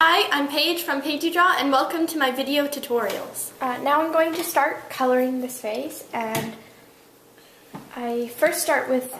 Hi, I'm Paige from PaigeeDraw and welcome to my video tutorials. Now I'm going to start coloring this face, and I first start with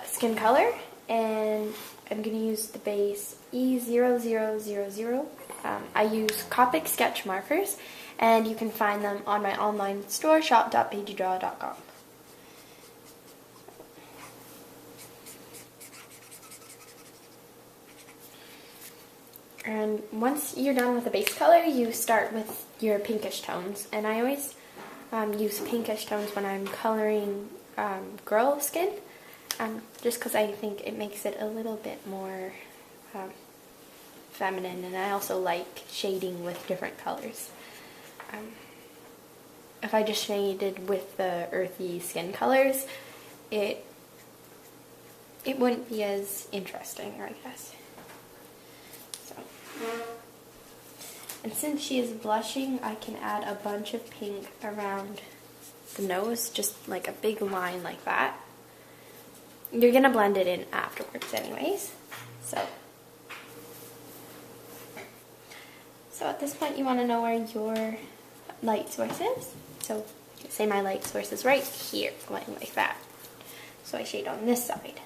skin color, and I'm going to use the base E0000. I use Copic sketch markers, and you can find them on my online store, shop.paigeedraw.com. And once you're done with the base color, you start with your pinkish tones. And I always use pinkish tones when I'm coloring girl skin, just because I think it makes it a little bit more feminine, and I also like shading with different colors. If I just shaded with the earthy skin colors, it wouldn't be as interesting, I guess. And since she is blushing, I can add a bunch of pink around the nose, just like a big line like that. You're going to blend it in afterwards anyways. So at this point you want to know where your light source is. So say my light source is right here, going like that. So I shade on this side.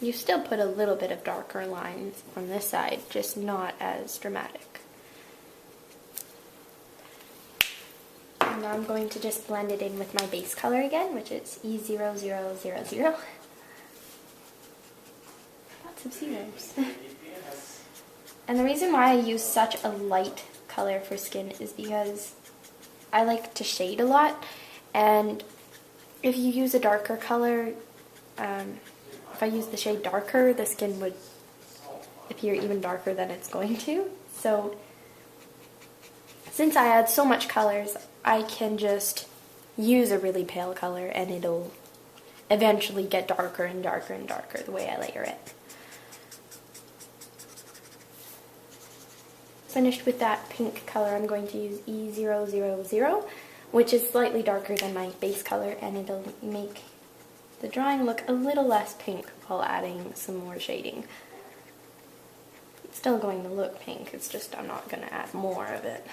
You still put a little bit of darker lines on this side, just not as dramatic. And now I'm going to just blend it in with my base color again, which is E0000. Lots of zeros. And the reason why I use such a light color for skin is because I like to shade a lot, and if you use a darker color, if I use the shade darker, the skin would appear even darker than it's going to. So since I add so much colors, I can just use a really pale color and it'll eventually get darker and darker and darker the way I layer it. Finished with that pink color, I'm going to use E000, which is slightly darker than my base color, and it'll make the drawing look a little less pink while adding some more shading. It's still going to look pink, it's just I'm not going to add more of it.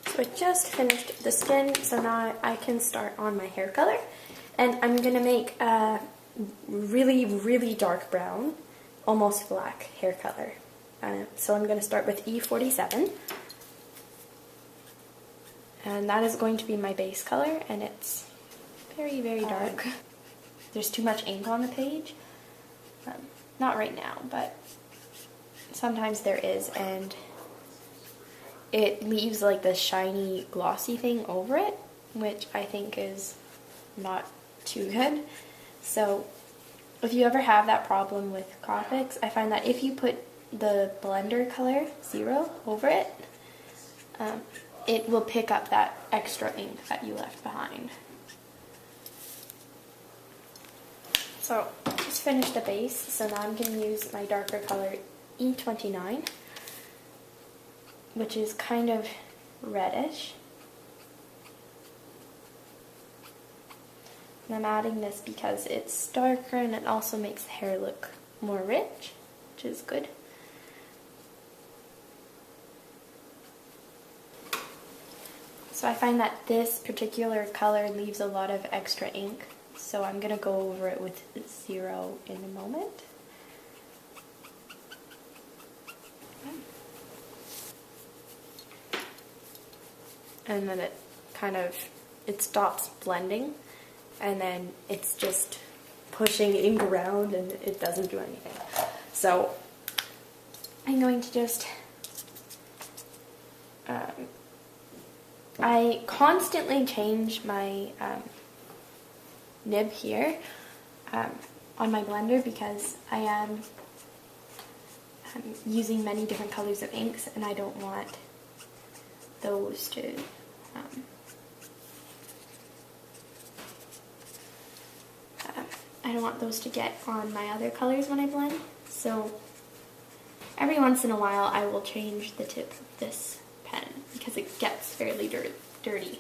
So I just finished the skin, so now I can start on my hair color. And I'm going to make a really, really dark brown, almost black hair color. So I'm going to start with E47, and that is going to be my base color, and it's very, very dark. There's too much ink on the page. Not right now, but sometimes there is, and it leaves like this shiny, glossy thing over it, which I think is not too good. So if you ever have that problem with Copics, I find that if you put the blender color 0 over it, it will pick up that extra ink that you left behind. So just finished the base, so now I'm going to use my darker color E29, which is kind of reddish. And I'm adding this because it's darker and it also makes the hair look more rich, which is good. So I find that this particular color leaves a lot of extra ink, so I'm going to go over it with 0 in a moment. And then it stops blending, and then it's just pushing ink around and it doesn't do anything. So I'm going to just I constantly change my nib here on my blender because I am using many different colors of inks, and I don't want those to I don't want those to get on my other colors when I blend. So every once in a while I will change the tip of this pen because it gets fairly dirty.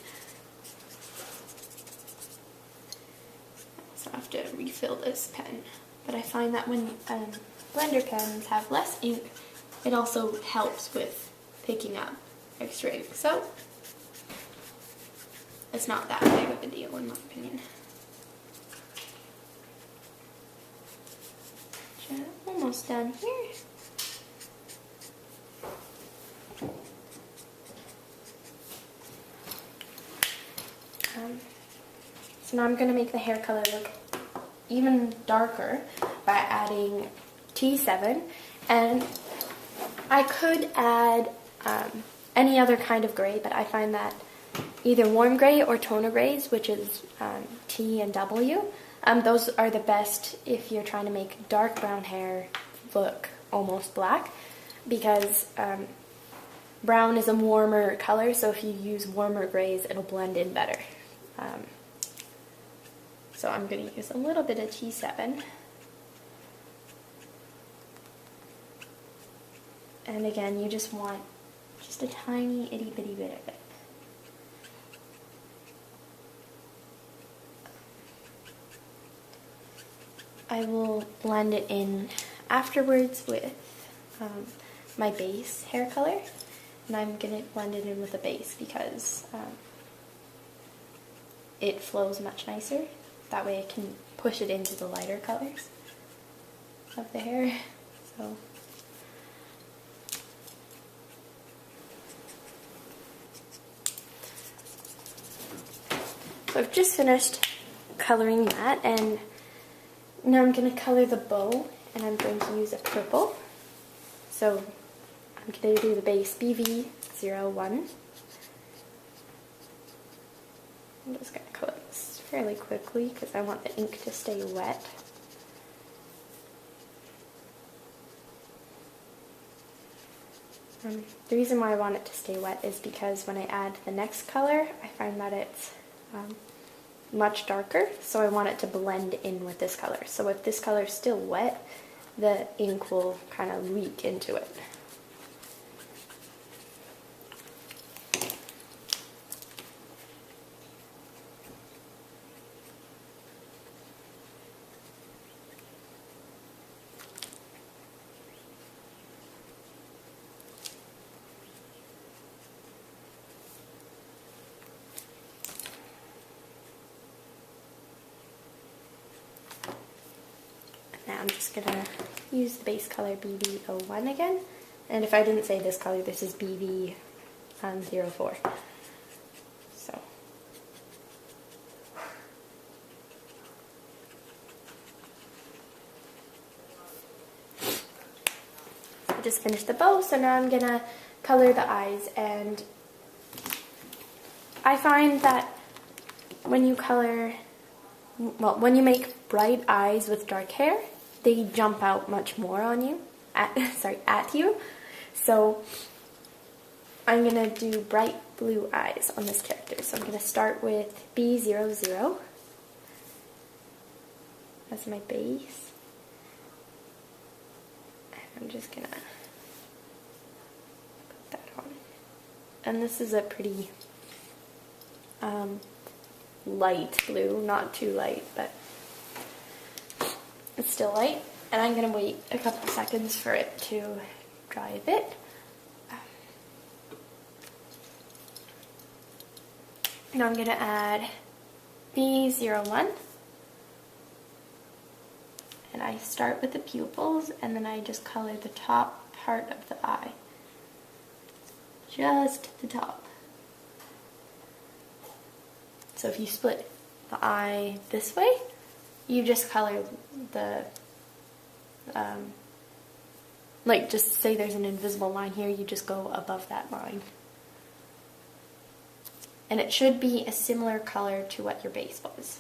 So I have to refill this pen. But I find that when blender pens have less ink, it also helps with picking up extra ink. So it's not that big of a deal in my opinion. Almost done here. So now I'm going to make the hair color look even darker by adding T7, and I could add any other kind of gray, but I find that either warm gray or toner grays, which is T and W, those are the best if you're trying to make dark brown hair look almost black, because brown is a warmer color, so if you use warmer grays, it'll blend in better. So I'm going to use a little bit of T7. And again, you just want just a tiny itty bitty bit of it. I will blend it in afterwards with my base hair color. And I'm going to blend it in with the base because it flows much nicer. That way I can push it into the lighter colors of the hair. So I've just finished coloring that, and now I'm going to color the bow, and I'm going to use a purple. So I'm going to do the base BV01. I'm just going to color this fairly quickly because I want the ink to stay wet. The reason why I want it to stay wet is because when I add the next color, I find that it's much darker, so I want it to blend in with this color. So if this color is still wet, the ink will kind of leak into it. Now I'm just going to use the base color BB01 again. And if I didn't say this color, this is BB04. So. I just finished the bow, so now I'm going to color the eyes. And I find that when you color, well, when you make bright eyes with dark hair, they jump out much more on you, at you. So I'm going to do bright blue eyes on this character. So I'm going to start with B00 as my base. And I'm just going to put that on. And this is a pretty light blue, not too light, but it's still light. And I'm going to wait a couple seconds for it to dry a bit. Now I'm going to add B01. And I start with the pupils, and then I just color the top part of the eye. Just the top. So if you split the eye this way, you just color the, like just say there's an invisible line here, you just go above that line. And it should be a similar color to what your base was.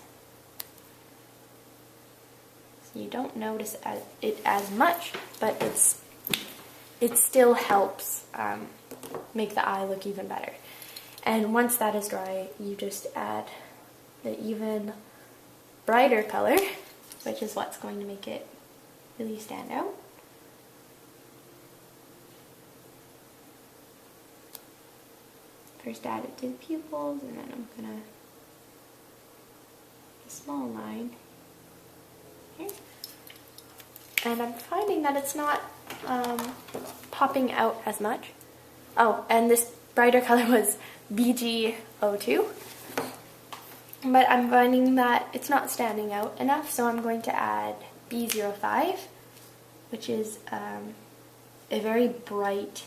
So you don't notice it as much, but it still helps make the eye look even better. And once that is dry, you just add the even brighter color, which is what's going to make it really stand out. first add it to the pupils, and then I'm gonna a small line here. And I'm finding that it's not popping out as much. Oh, and this brighter color was BG02. But I'm finding that it's not standing out enough, so I'm going to add B05, which is a very bright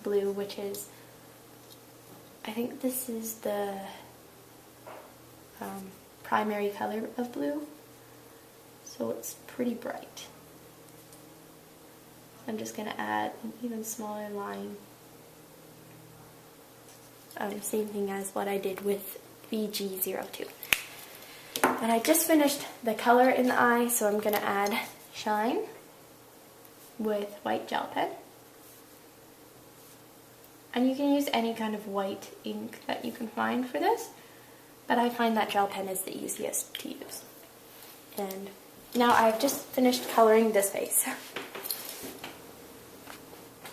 blue, which is, I think this is the primary color of blue, so it's pretty bright. I'm just going to add an even smaller line. Same thing as what I did with VG02. And I just finished the color in the eye, so I'm going to add shine with white gel pen. And you can use any kind of white ink that you can find for this, but I find that gel pen is the easiest to use. And now I've just finished coloring this face.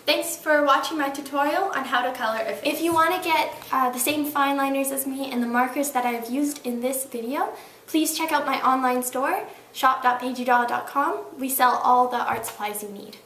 Thanks for watching my tutorial on how to color a face. If you want to get the same fine liners as me and the markers that I've used in this video, please check out my online store, shop.PaigeeDraw.com. We sell all the art supplies you need.